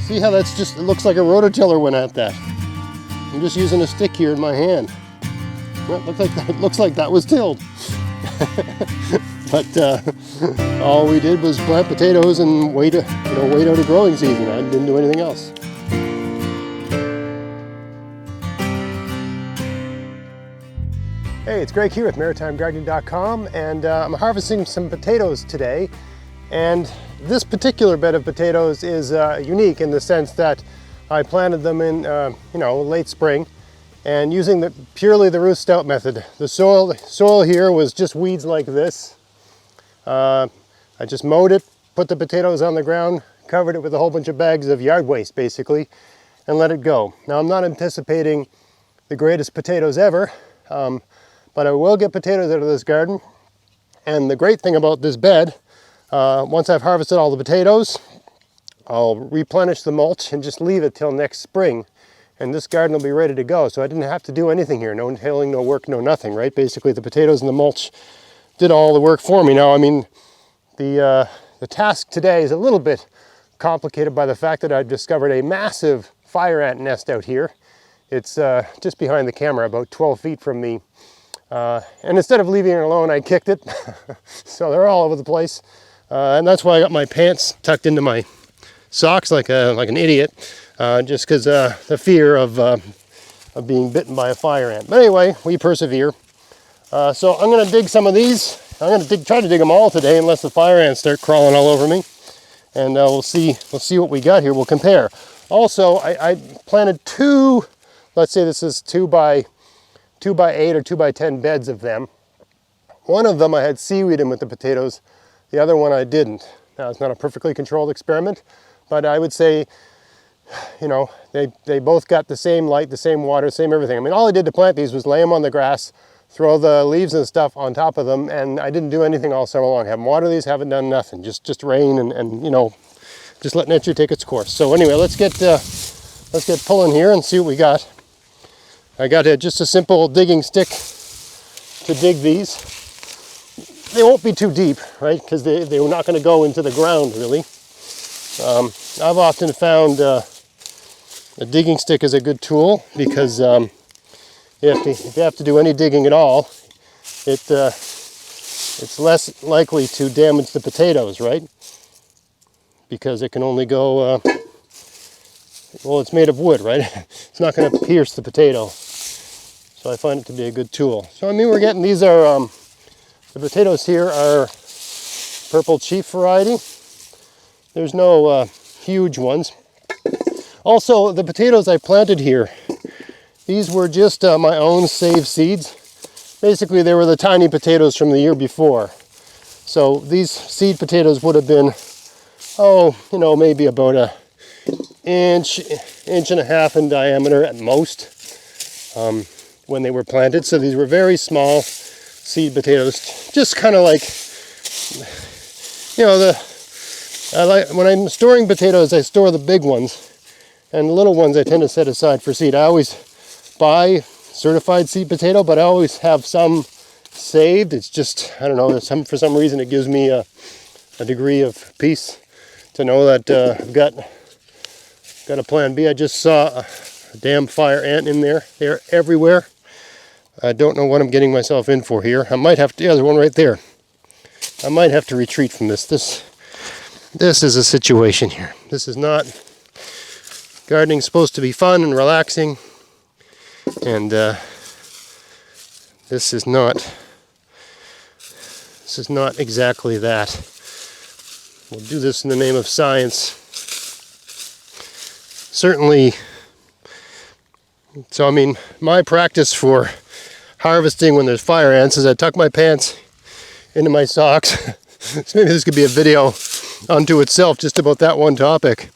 See how that's just, it looks like a rototiller went at that. I'm just using a stick here in my hand. Well, it looks like that was tilled. But all we did was plant potatoes and wait out a growing season. I didn't do anything else. Hey, it's Greg here with MaritimeGardening.com, and I'm harvesting some potatoes today. And this particular bed of potatoes is unique in the sense that I planted them in late spring, and using purely the Ruth Stout method. The soil here was just weeds like this. I just mowed it, put the potatoes on the ground, covered it with a whole bunch of bags of yard waste basically, and let it go. Now I'm not anticipating the greatest potatoes ever, but I will get potatoes out of this garden. And the great thing about this bed, once I've harvested all the potatoes, I'll replenish the mulch and just leave it till next spring. And this garden will be ready to go. So I didn't have to do anything here. No tilling, no work, no nothing, right? Basically the potatoes and the mulch did all the work for me. Now, I mean, the task today is a little bit complicated by the fact that I've discovered a massive fire ant nest out here. It's just behind the camera, about 12 feet from me. And instead of leaving it alone, I kicked it. So they're all over the place. And that's why I got my pants tucked into my socks like an idiot, just because the fear of being bitten by a fire ant. But anyway, we persevere. So I'm going to dig some of these. I'm going to try to dig them all today, unless the fire ants start crawling all over me. And we'll see what we got here. We'll compare. Also, I planted two. Let's say this is 2 by 8 or 2 by 10 beds of them. One of them I had seaweed in with the potatoes. The other one I didn't. Now it's not a perfectly controlled experiment, but I would say, they both got the same light, the same water, same everything. I mean, all I did to plant these was lay them on the grass, throw the leaves and stuff on top of them, and I didn't do anything all summer long. Haven't watered these, haven't done nothing. Just rain and just let nature take its course. So anyway, let's get pulling here and see what we got. I got just a simple digging stick to dig these. They won't be too deep, right? Because they were not going to go into the ground, really. I've often found a digging stick is a good tool because if you have to do any digging at all, it's less likely to damage the potatoes, right? Because it can only go, well, it's made of wood, right? It's not going to pierce the potato. So I find it to be a good tool. So I mean, we're getting, these are, the potatoes here are Purple Chief variety. There's no huge ones. Also, the potatoes I planted here, these were just my own saved seeds. Basically, they were the tiny potatoes from the year before. So these seed potatoes would have been, maybe about an inch and a half in diameter at most when they were planted. So these were very small seed potatoes, just kind of like, when I'm storing potatoes, I store the big ones, and the little ones I tend to set aside for seed. I always buy certified seed potato, but I always have some saved. It's just, I don't know, for some reason it gives me a degree of peace to know that I've got a plan B. I just saw a damn fire ant in there. They're everywhere. I don't know what I'm getting myself in for here. I might have to, there's one right there. I might have to retreat from this. This is a situation here. This is not, gardening's supposed to be fun and relaxing, and this is not exactly that. We'll do this in the name of science. Certainly, so I mean, my practice for harvesting when there's fire ants is I tuck my pants into my socks. So maybe this could be a video unto itself just about that one topic.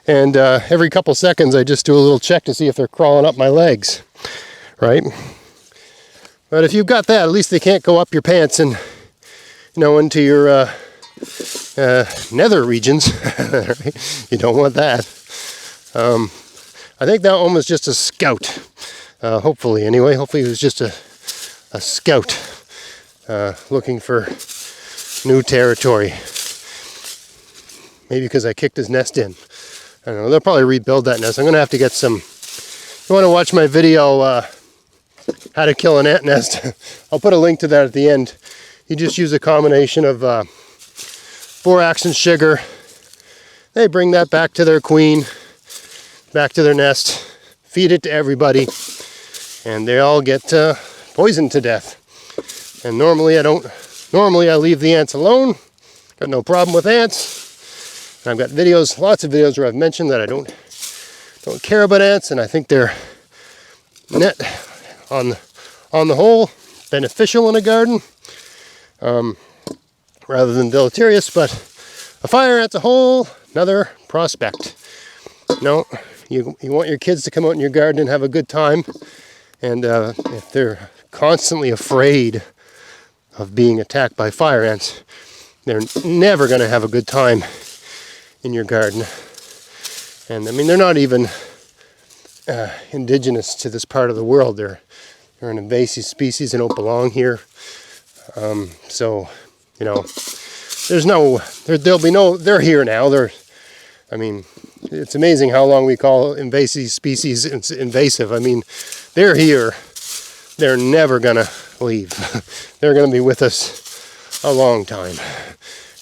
And every couple seconds I just do a little check to see if they're crawling up my legs, right? But if you've got that, at least they can't go up your pants and, into your nether regions. You don't want that. I think that one was just a scout. Hopefully, anyway. Hopefully it was just a scout looking for new territory. Maybe because I kicked his nest in. I don't know, they'll probably rebuild that nest. I'm gonna have to get some, if you wanna watch my video, how to kill an ant nest, I'll put a link to that at the end. You just use a combination of borax and sugar. They bring that back to their queen, back to their nest, feed it to everybody, and they all get poisoned to death. And normally I leave the ants alone. Got no problem with ants. And I've got videos, lots of videos where I've mentioned that I don't care about ants, and I think they're net on the whole beneficial in a garden, rather than deleterious. But a fire ant's a whole another prospect. No, you want your kids to come out in your garden and have a good time, and if they're constantly afraid of being attacked by fire ants, they're never going to have a good time in your garden. And I mean, they're not even indigenous to this part of the world. They're an invasive species and don't belong here. So, you know, there'll be no, they're here now. I mean, it's amazing how long we call invasive species invasive. I mean, they're here. They're never gonna leave. They're gonna be with us a long time,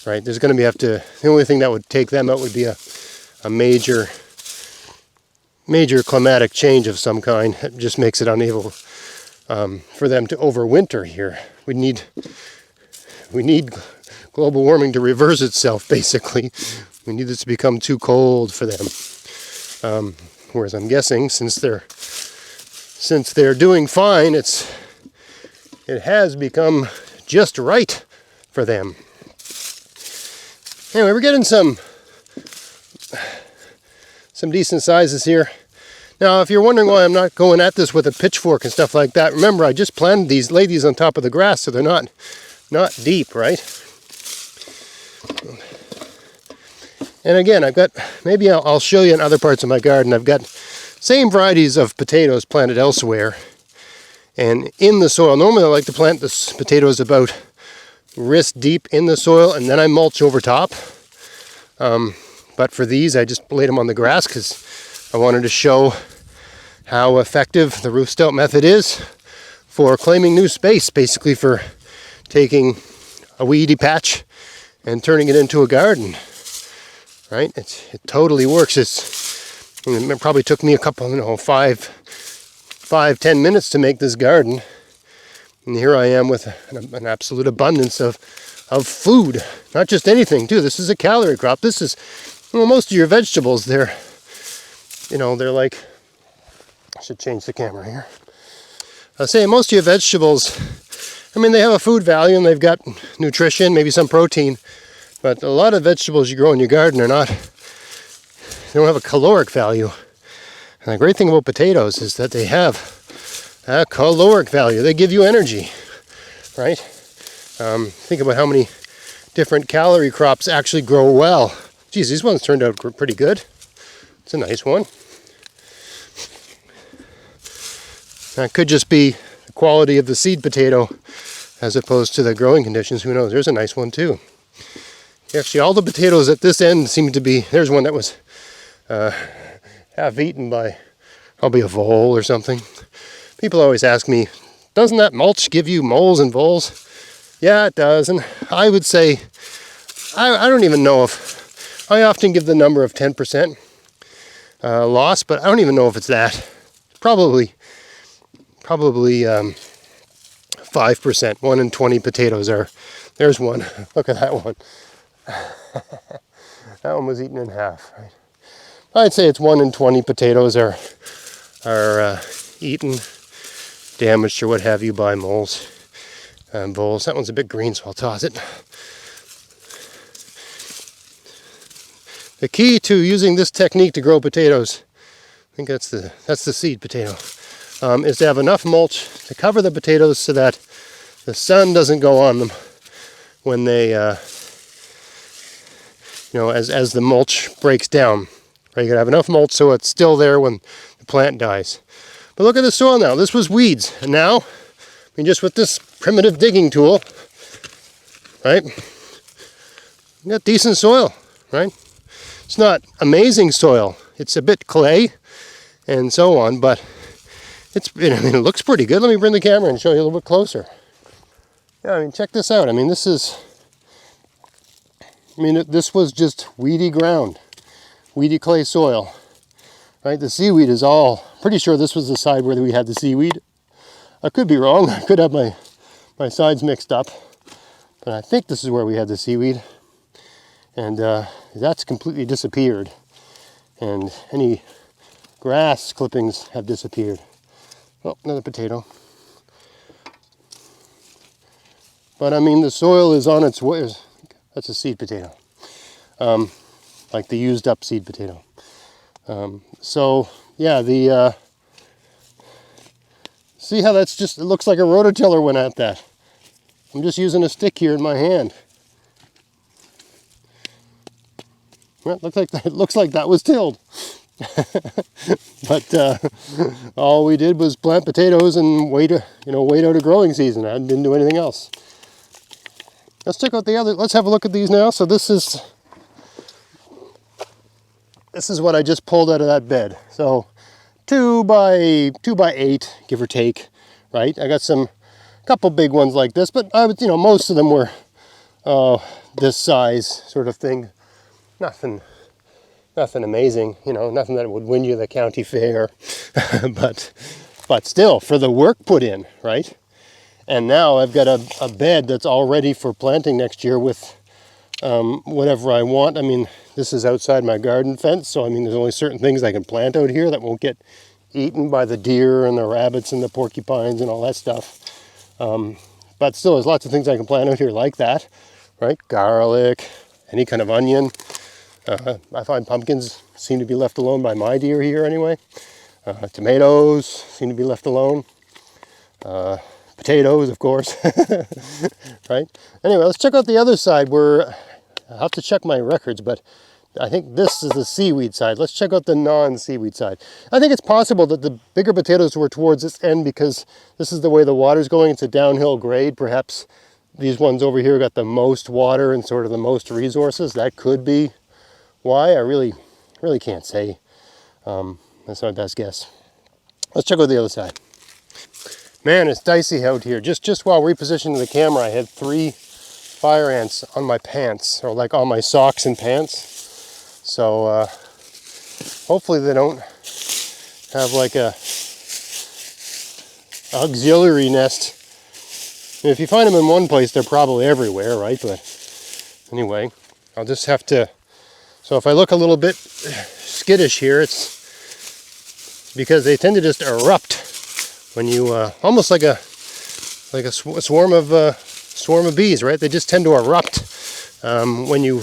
right? There's gonna the only thing that would take them out would be a major climatic change of some kind. It just makes it unable for them to overwinter here. We need global warming to reverse itself, basically. We need it to become too cold for them. Whereas I'm guessing since they're doing fine, it has become just right for them. Anyway, we're getting some decent sizes here. Now, if you're wondering why I'm not going at this with a pitchfork and stuff like that, remember I just planted these ladies on top of the grass, so they're not deep, right? And again, maybe I'll show you in other parts of my garden. I've got same varieties of potatoes planted elsewhere. And in the soil, normally I like to plant the potatoes about wrist deep in the soil, and then I mulch over top. But for these, I just laid them on the grass because I wanted to show how effective the Ruth Stout method is for claiming new space, basically for taking a weedy patch and turning it into a garden. Right? It totally works. It probably took me a couple, 5-10 minutes to make this garden. And here I am with an absolute abundance of food. Not just anything, too. This is a calorie crop. This is, most of your vegetables, they're like, I should change the camera here. I'll say most of your vegetables, they have a food value and they've got nutrition, maybe some protein. But a lot of vegetables you grow in your garden they don't have a caloric value. And the great thing about potatoes is that they have a caloric value. They give you energy, right? Think about how many different calorie crops actually grow well. Geez, these ones turned out pretty good. It's a nice one. That could just be the quality of the seed potato as opposed to the growing conditions. Who knows? There's a nice one too. Actually, all the potatoes at this end seem to be, there's one that was half eaten by probably a vole or something. People always ask me, doesn't that mulch give you moles and voles? Yeah, it does. And I would say, I don't even know if, I often give the number of 10% loss, but I don't even know if it's that. Probably 5%. 1 in 20 potatoes are, there's one. Look at that one. That one was eaten in half. Right? I'd say it's 1 in 20 potatoes are eaten, damaged, or what have you by moles and voles. That one's a bit green, so I'll toss it. The key to using this technique to grow potatoes, I think that's the seed potato, is to have enough mulch to cover the potatoes so that the sun doesn't go on them when they as the mulch breaks down. Right, you gotta have enough mulch so it's still there when the plant dies. But look at the soil now. This was weeds, and now, just with this primitive digging tool, right? You got decent soil, right? It's not amazing soil. It's a bit clay and so on, but it looks pretty good. Let me bring the camera and show you a little bit closer. Yeah, I mean, check this out. I mean, this was just weedy ground, weedy clay soil, right? The seaweed is all, pretty sure this was the side where we had the seaweed. I could be wrong. I could have my sides mixed up, but I think this is where we had the seaweed. And that's completely disappeared. And any grass clippings have disappeared. Oh, another potato. But I mean, the soil is on its way. That's a seed potato. Like the used up seed potato. So yeah, see how that's just, it looks like a rototiller went at that. I'm just using a stick here in my hand. Well, it looks like that was tilled. But all we did was plant potatoes and wait out a growing season. I didn't do anything else. Let's check out let's have a look at these now. So this is what I just pulled out of that bed. So 2 by 8, give or take, right? I got a couple big ones like this, but most of them were this size sort of thing. Nothing amazing, nothing that would win you the county fair, but still, for the work put in, right? And now I've got a bed that's all ready for planting next year with whatever I want. I mean, this is outside my garden fence, so I mean, there's only certain things I can plant out here that won't get eaten by the deer and the rabbits and the porcupines and all that stuff. But still, there's lots of things I can plant out here like that, right? Garlic, any kind of onion. I find pumpkins seem to be left alone by my deer here anyway. Tomatoes seem to be left alone. Potatoes, of course. Right? Anyway, let's check out the other side where I'll have to check my records, but I think this is the seaweed side. Let's check out the non-seaweed side. I think it's possible that the bigger potatoes were towards this end because this is the way the water's going. It's a downhill grade. Perhaps these ones over here got the most water and sort of the most resources. That could be why. I really can't say. That's my best guess. Let's check out the other side. Man, it's dicey out here. Just while repositioning the camera, I had 3 fire ants on my pants, or like on my socks and pants. So hopefully they don't have like a auxiliary nest. And if you find them in one place, they're probably everywhere, right? But anyway, I'll just have to. So if I look a little bit skittish here, it's because they tend to just erupt when you almost like a swarm of bees, right? They just tend to erupt when you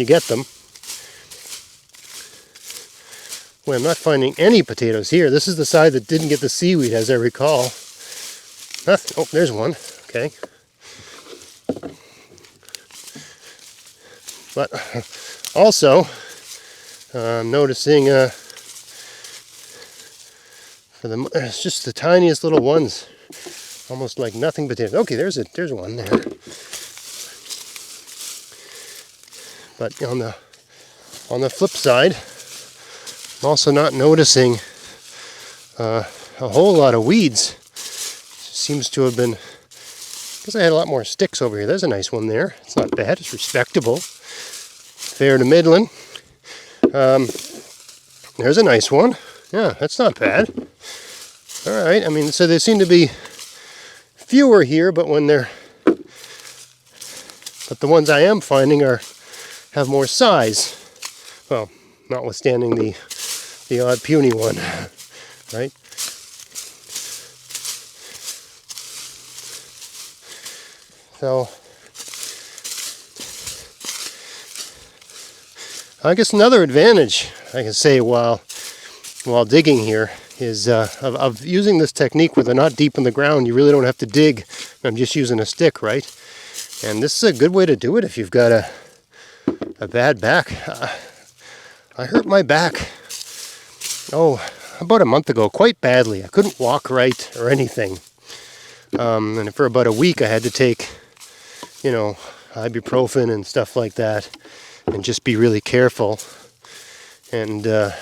get them. Well, I'm not finding any potatoes here. This is the side that didn't get the seaweed, as I recall. Nothing. Oh, there's one. Okay. But also, I'm noticing it's just the tiniest little ones, almost like nothing potatoes. Okay, there's one there. But on the flip side, I'm also not noticing a whole lot of weeds. Seems to have been, because I had a lot more sticks over here. There's a nice one there. It's not bad. It's respectable. Fair to middling. There's a nice one. Yeah, that's not bad. All right. I mean, so they seem to be fewer here, but the ones I am finding have more size. Well, notwithstanding the odd puny one, right? So I guess another advantage I can say while digging here is of using this technique where they're not deep in the ground. You really don't have to dig. I'm just using a stick, right? And this is a good way to do it if you've got a bad back. I hurt my back, about a month ago, quite badly. I couldn't walk right or anything. And for about a week I had to take, ibuprofen and stuff like that. and just be really careful. And then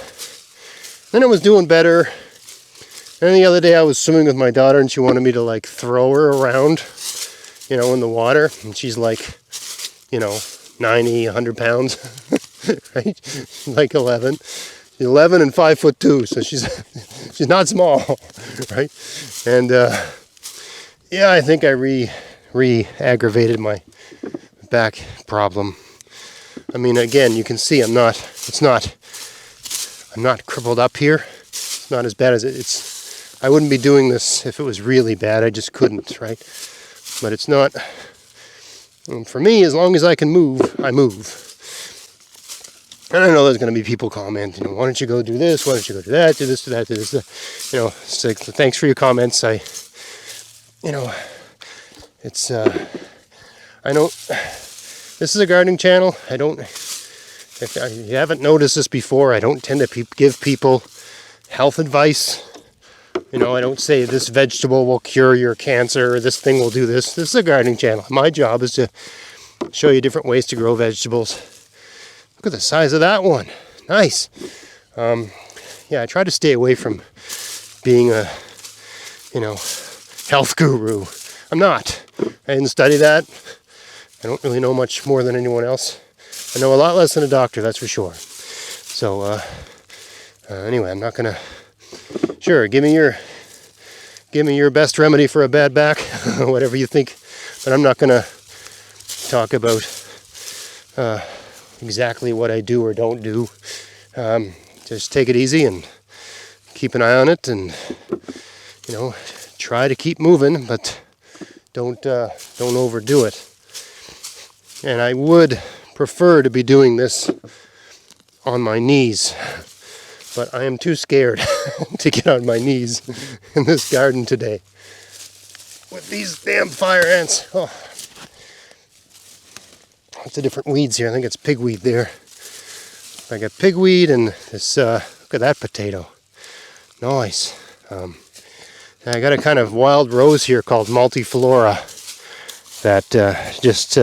it was doing better. And the other day I was swimming with my daughter and she wanted me to like throw her around, you know, in the water. And she's like, you know, 90, 100 pounds, right? Like 11 and 5'2", so she's not small, right? And yeah, I think I re-aggravated my back problem. I mean, again, you can see I'm not crippled up here. It's not as bad as it's. I wouldn't be doing this if it was really bad. I just couldn't, right? But it's not. And for me, as long as I can move, I move. And I know there's going to be people commenting, you know, why don't you go do this? Why don't you go do that? Do this, do that, do this. You know, so thanks for your comments. You know, it's, I don't, this is a gardening channel. If you haven't noticed this before, I don't tend to give people health advice. You know, I don't say this vegetable will cure your cancer or this thing will do this. This is a gardening channel. My job is to show you different ways to grow vegetables. Look at the size of that one. Nice. Yeah, I try to stay away from being a, you know, health guru. I'm not. I didn't study that. I don't really know much more than anyone else. I know a lot less than a doctor, that's for sure. So, anyway, I'm not gonna. Sure, give me your best remedy for a bad back, whatever you think. But I'm not gonna talk about exactly what I do or don't do. Just take it easy and keep an eye on it, and you know, try to keep moving, but don't overdo it. And I would prefer to be doing this on my knees, but I am too scared to get on my knees in this garden today with these damn fire ants. Oh, lots of different weeds here. I think it's pigweed there. I got pigweed and this, look at that potato. Nice. I got a kind of wild rose here called multiflora that just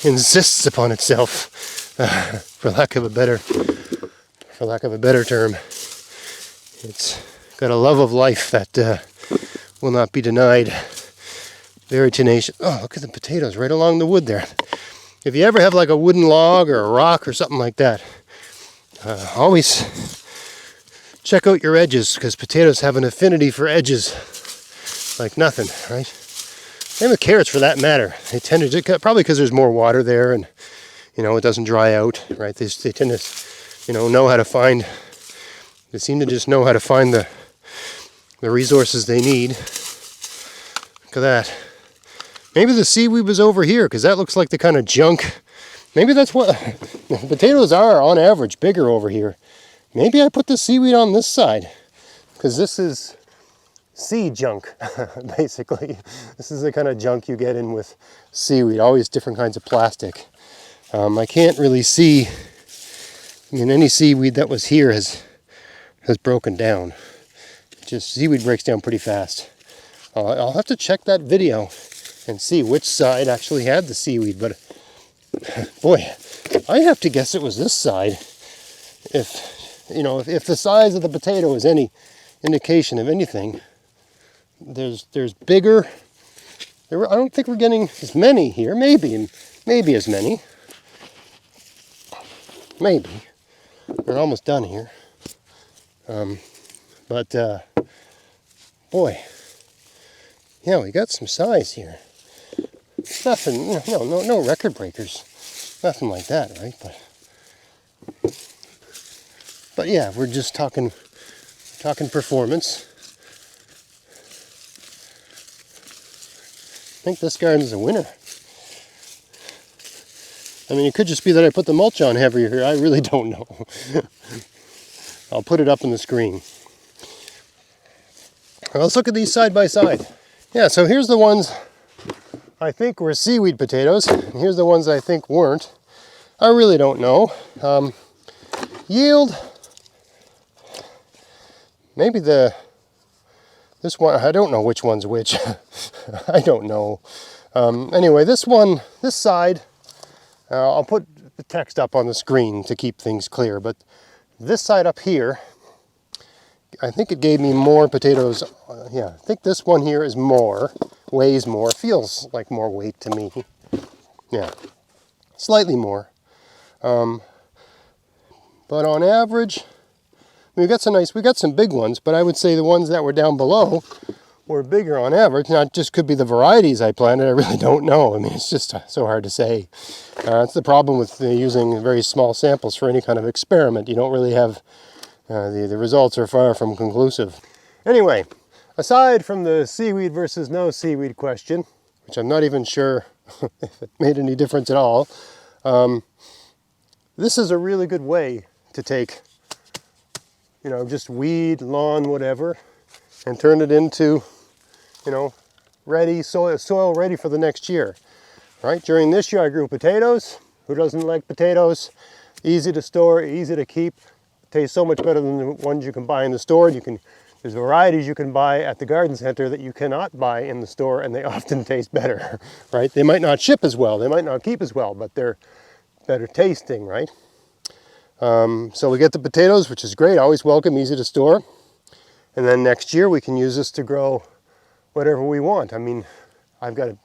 insists upon itself, for lack of a better term. It's got a love of life that will not be denied. Very tenacious. Oh, look at the potatoes right along the wood there. If you ever have like a wooden log or a rock or something like that, always check out your edges, because potatoes have an affinity for edges like nothing, right? Same with carrots for that matter. They tend to, probably because there's more water there and, you know, it doesn't dry out, right? They tend to, you know how to find, they seem to just know how to find the resources they need. Look at that. Maybe the seaweed was over here, because that looks like the kind of junk. Maybe that's what, potatoes are on average bigger over here. Maybe I put the seaweed on this side, because this is sea junk, basically. This is the kind of junk you get in with seaweed, always different kinds of plastic. I can't really see, I mean, any seaweed that was here has broken down. Just seaweed breaks down pretty fast. I'll have to check that video and see which side actually had the seaweed, but boy, I have to guess it was this side. If the size of the potato is any indication of anything, there's bigger. I don't think we're getting as many here. Maybe as many. Maybe. We're almost done here. But boy, yeah, we got some size here. Nothing, no record breakers. Nothing like that, right? But yeah, we're just talking performance. I think this garden's a winner. I mean, it could just be that I put the mulch on heavier here. I really don't know. I'll put it up on the screen. Let's look at these side by side. Yeah, so here's the ones I think were seaweed potatoes, and here's the ones I think weren't. I really don't know. Yield, maybe this one, I don't know which one's which. I don't know. Anyway, this side, I'll put the text up on the screen to keep things clear, but this side up here, I think it gave me more potatoes. Yeah, I think this one here is more, weighs more, feels like more weight to me. Yeah, slightly more. But on average, we got some big ones, but I would say the ones that were down below were bigger on average. Now, it just could be the varieties I planted. I really don't know. I mean, it's just so hard to say. That's the problem with using very small samples for any kind of experiment. You don't really have, the results are far from conclusive. Anyway, aside from the seaweed versus no seaweed question, which I'm not even sure if it made any difference at all, this is a really good way to take, just weed, lawn, whatever, and turn it into, ready, soil ready for the next year, right? During this year I grew potatoes. Who doesn't like potatoes? Easy to store, easy to keep. Tastes so much better than the ones you can buy in the store. There's varieties you can buy at the garden center that you cannot buy in the store, and they often taste better, right? They might not ship as well, they might not keep as well, but they're better tasting, right? So we get the potatoes, which is great, always welcome, easy to store. And then next year we can use this to grow whatever we want. I mean, I've got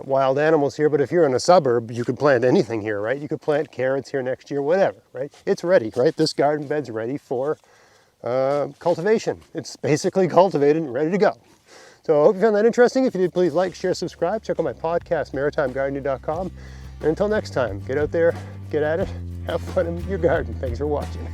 wild animals here, but if you're in a suburb, you could plant anything here, right? You could plant carrots here next year, whatever, right? It's ready, right? This garden bed's ready for cultivation. It's basically cultivated and ready to go. So I hope you found that interesting. If you did, please like, share, subscribe. Check out my podcast, maritimegardening.com. And until next time, get out there, get at it, have fun in your garden. Thanks for watching.